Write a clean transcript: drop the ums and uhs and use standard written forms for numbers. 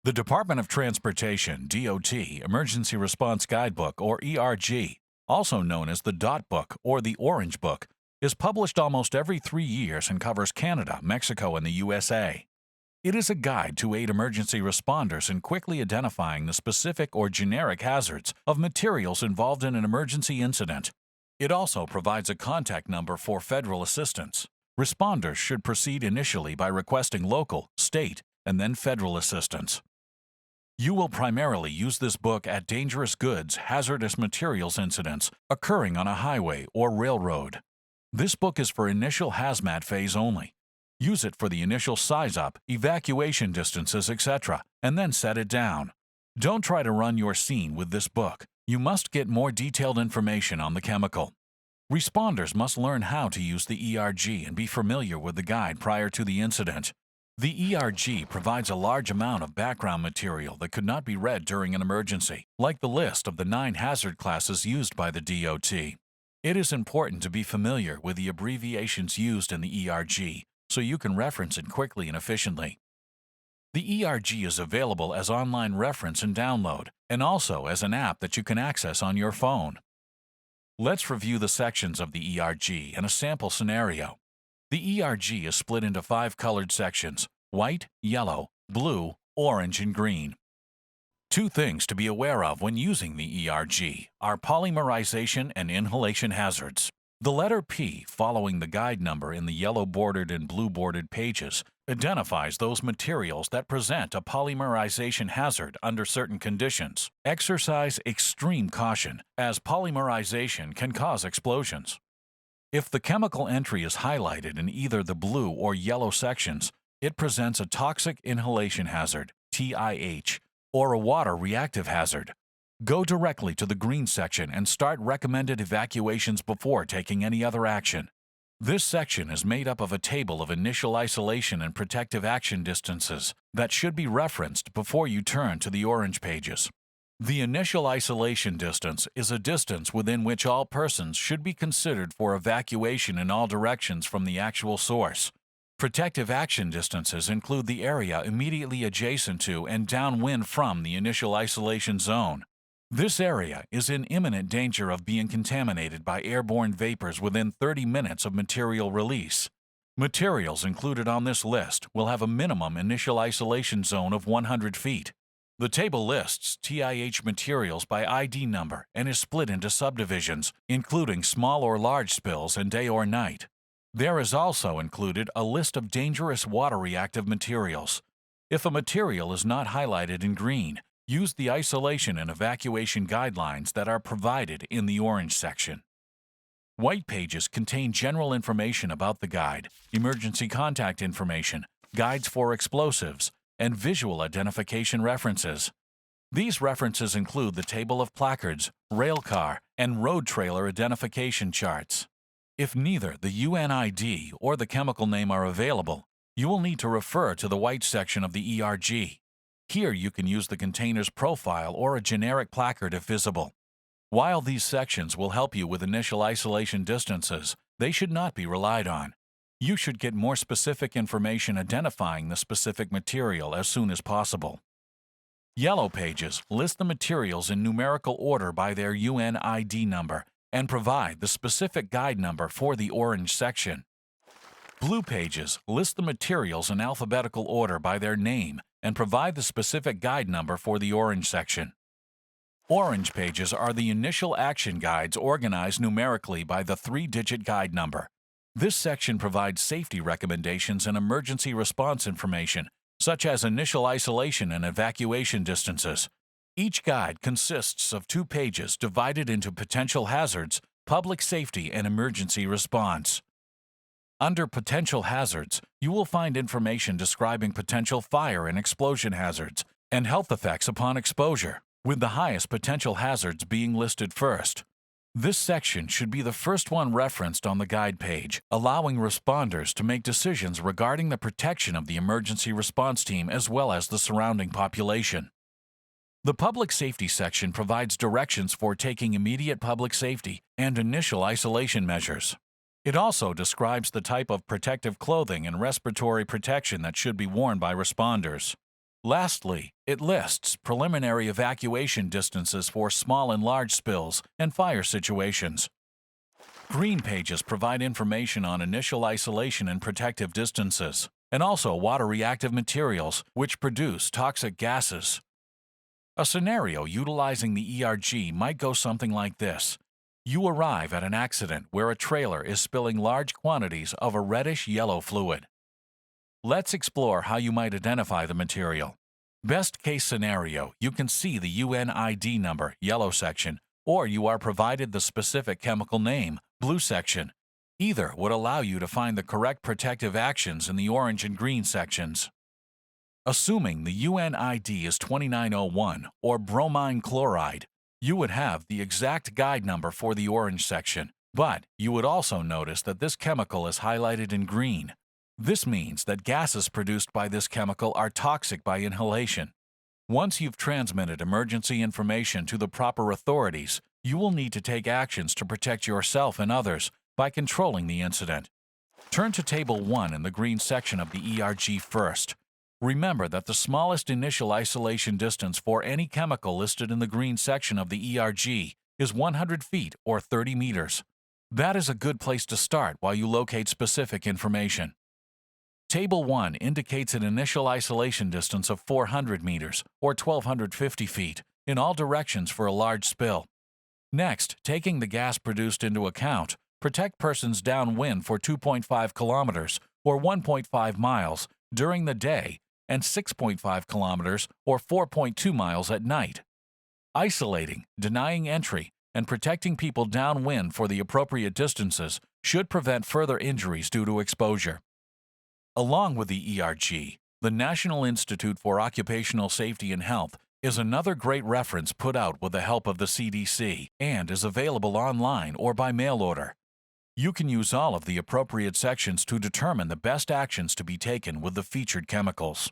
The Department of Transportation (DOT) Emergency Response Guidebook, or ERG, also known as the Dot Book or the Orange Book, is published almost every 3 years and covers Canada, Mexico, and the USA. It is a guide to aid emergency responders in quickly identifying the specific or generic hazards of materials involved in an emergency incident. It also provides a contact number for federal assistance. Responders should proceed initially by requesting local, state, and then federal assistance. You will primarily use this book at dangerous goods, hazardous materials incidents occurring on a highway or railroad. This book is for initial hazmat phase only. Use it for the initial size-up, evacuation distances, etc., and then set it down. Don't try to run your scene with this book. You must get more detailed information on the chemical. Responders must learn how to use the ERG and be familiar with the guide prior to the incident. The ERG provides a large amount of background material that could not be read during an emergency, like the list of the 9 hazard classes used by the DOT. It is important to be familiar with the abbreviations used in the ERG so you can reference it quickly and efficiently. The ERG is available as online reference and download, and also as an app that you can access on your phone. Let's review the sections of the ERG in a sample scenario. The ERG is split into 5 colored sections: white, yellow, blue, orange, and green. 2 things to be aware of when using the ERG are polymerization and inhalation hazards. The letter P following the guide number in the yellow-bordered and blue-bordered pages identifies those materials that present a polymerization hazard under certain conditions. Exercise extreme caution, as polymerization can cause explosions. If the chemical entry is highlighted in either the blue or yellow sections, it presents a toxic inhalation hazard, TIH, or a water reactive hazard. Go directly to the green section and start recommended evacuations before taking any other action. This section is made up of a table of initial isolation and protective action distances that should be referenced before you turn to the orange pages. The initial isolation distance is a distance within which all persons should be considered for evacuation in all directions from the actual source. Protective action distances include the area immediately adjacent to and downwind from the initial isolation zone. This area is in imminent danger of being contaminated by airborne vapors within 30 minutes of material release. Materials included on this list will have a minimum initial isolation zone of 100 feet. The table lists TIH materials by ID number and is split into subdivisions, including small or large spills and day or night. There is also included a list of dangerous water-reactive materials. If a material is not highlighted in green, use the isolation and evacuation guidelines that are provided in the orange section. White pages contain general information about the guide, emergency contact information, guides for explosives, and visual identification references. These references include the table of placards, rail car, and road trailer identification charts. If neither the UNID or the chemical name are available, you will need to refer to the white section of the ERG. Here you can use the container's profile or a generic placard if visible. While these sections will help you with initial isolation distances, they should not be relied on. You should get more specific information identifying the specific material as soon as possible. Yellow pages list the materials in numerical order by their UNID number and provide the specific guide number for the orange section. Blue pages list the materials in alphabetical order by their name and provide the specific guide number for the orange section. Orange pages are the initial action guides organized numerically by the 3-digit guide number. This section provides safety recommendations and emergency response information, such as initial isolation and evacuation distances. Each guide consists of 2 pages divided into potential hazards, public safety, and emergency response. Under potential hazards, you will find information describing potential fire and explosion hazards and health effects upon exposure, with the highest potential hazards being listed first. This section should be the first one referenced on the guide page, allowing responders to make decisions regarding the protection of the emergency response team as well as the surrounding population. The public safety section provides directions for taking immediate public safety and initial isolation measures. It also describes the type of protective clothing and respiratory protection that should be worn by responders. Lastly, it lists preliminary evacuation distances for small and large spills and fire situations. Green pages provide information on initial isolation and protective distances, and also water-reactive materials which produce toxic gases. A scenario utilizing the ERG might go something like this. You arrive at an accident where a trailer is spilling large quantities of a reddish-yellow fluid. Let's explore how you might identify the material. Best case scenario, you can see the UNID number, yellow section, or you are provided the specific chemical name, blue section. Either would allow you to find the correct protective actions in the orange and green sections. Assuming the UNID is 2901 or bromine chloride, you would have the exact guide number for the orange section, but you would also notice that this chemical is highlighted in green. This means that gases produced by this chemical are toxic by inhalation. Once you've transmitted emergency information to the proper authorities, you will need to take actions to protect yourself and others by controlling the incident. Turn to Table 1 in the green section of the ERG first. Remember that the smallest initial isolation distance for any chemical listed in the green section of the ERG is 100 feet or 30 meters. That is a good place to start while you locate specific information. Table 1 indicates an initial isolation distance of 400 meters or 1,250 feet in all directions for a large spill. Next, taking the gas produced into account, protect persons downwind for 2.5 kilometers or 1.5 miles during the day and 6.5 kilometers or 4.2 miles at night. Isolating, denying entry, and protecting people downwind for the appropriate distances should prevent further injuries due to exposure. Along with the ERG, the National Institute for Occupational Safety and Health is another great reference put out with the help of the CDC and is available online or by mail order. You can use all of the appropriate sections to determine the best actions to be taken with the featured chemicals.